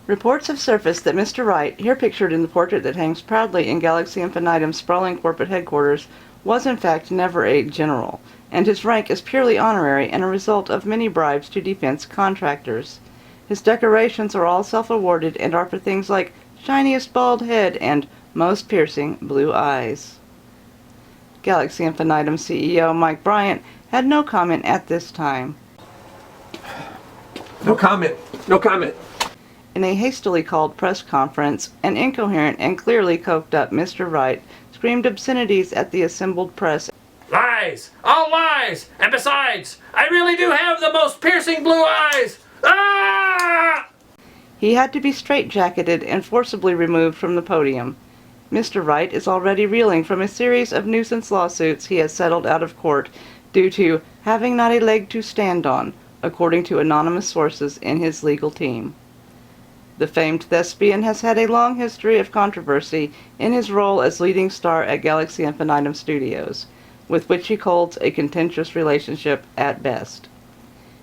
Reports have surfaced that Mr. Rite, here pictured in the portrait that hangs proudly in Galaxyinfinitem's sprawling corporate headquarters, was in fact never a general, and his rank is purely honorary and a result of many bribes to defense contractors. His decorations are all self-awarded and are for things like shiniest bald head and most piercing blue eyes. Galaxyinfinitem CEO Mike Bryant had no comment at this time. No comment. No comment. In a hastily called press conference, an incoherent and clearly coked up Mr. Rite screamed obscenities at the assembled press. Lies! All lies! And besides, I really do have the most piercing blue eyes! Ah! He had to be straitjacketed and forcibly removed from the podium. Mr. Rite is already reeling from a series of nuisance lawsuits he has settled out of court due to having not a leg to stand on, according to anonymous sources in his legal team. The famed thespian has had a long history of controversy in his role as leading star at Galaxyinfinitem Studios, with which he holds a contentious relationship at best.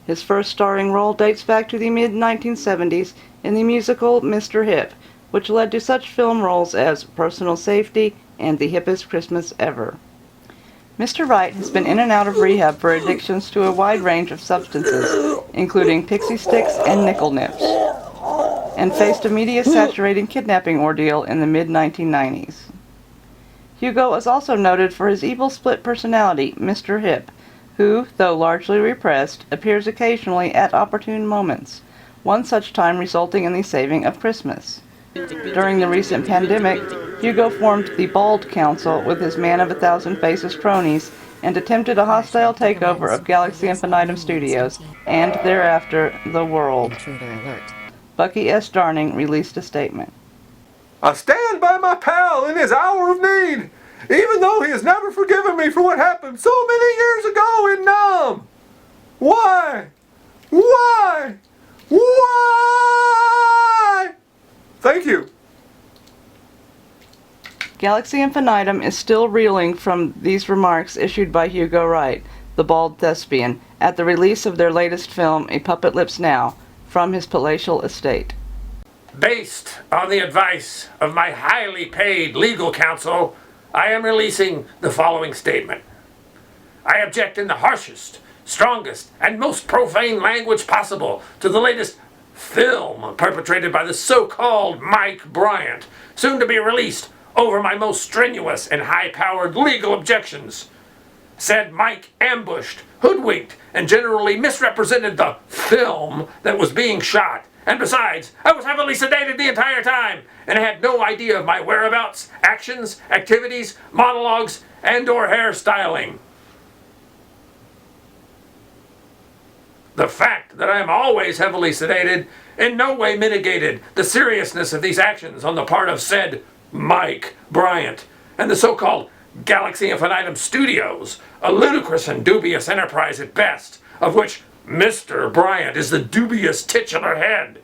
His first starring role dates back to the mid-1970s in the musical Mr. Hip, which led to such film roles as Personal Safety and The Hippest Christmas Ever. Mr. Rite has been in and out of rehab for addictions to a wide range of substances, including pixie sticks and nickel nips, and faced a media-saturated kidnapping ordeal in the mid-1990s. Hugo is also noted for his evil split personality, Mr. Hip, who, though largely repressed, appears occasionally at opportune moments, one such time resulting in the saving of Christmas. During the recent pandemic, Hugo formed the Bald Council with his Man of 1,000 Faces cronies and attempted a hostile takeover of Galaxyinfinitem Studios, and thereafter, the world. Bucky S. Darning released a statement. I stand by my pal in his hour of need, even though he has never forgiven me for what happened so many years ago in Nam. Why? Why? Why? Thank you. Galaxyinfinitem is still reeling from these remarks issued by Hugo Rite, the Bald Thespian, at the release of their latest film, A Puppet Lips Now, from his palatial estate. Based on the advice of my highly paid legal counsel, I am releasing the following statement. I object in the harshest, strongest, and most profane language possible to the latest film perpetrated by the so-called Mike Bryant, soon to be released over my most strenuous and high-powered legal objections. Said Mike ambushed, hoodwinked, and generally misrepresented the film that was being shot. And besides, I was heavily sedated the entire time, and I had no idea of my whereabouts, actions, activities, monologues, and/or hairstyling. The fact that I am always heavily sedated in no way mitigated the seriousness of these actions on the part of said Mike Bryant and the so-called Galaxyinfinitem Studios, a ludicrous and dubious enterprise at best, of which Mr. Bryant is the dubious titular head,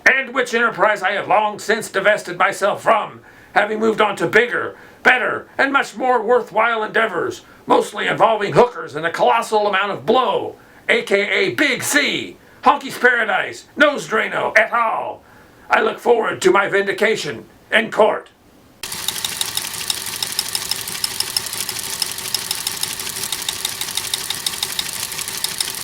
and which enterprise I have long since divested myself from, having moved on to bigger, better, and much more worthwhile endeavors, mostly involving hookers and a colossal amount of blow, aka Big C, Honky's Paradise, Nose Drano, et al. I look forward to my vindication in court.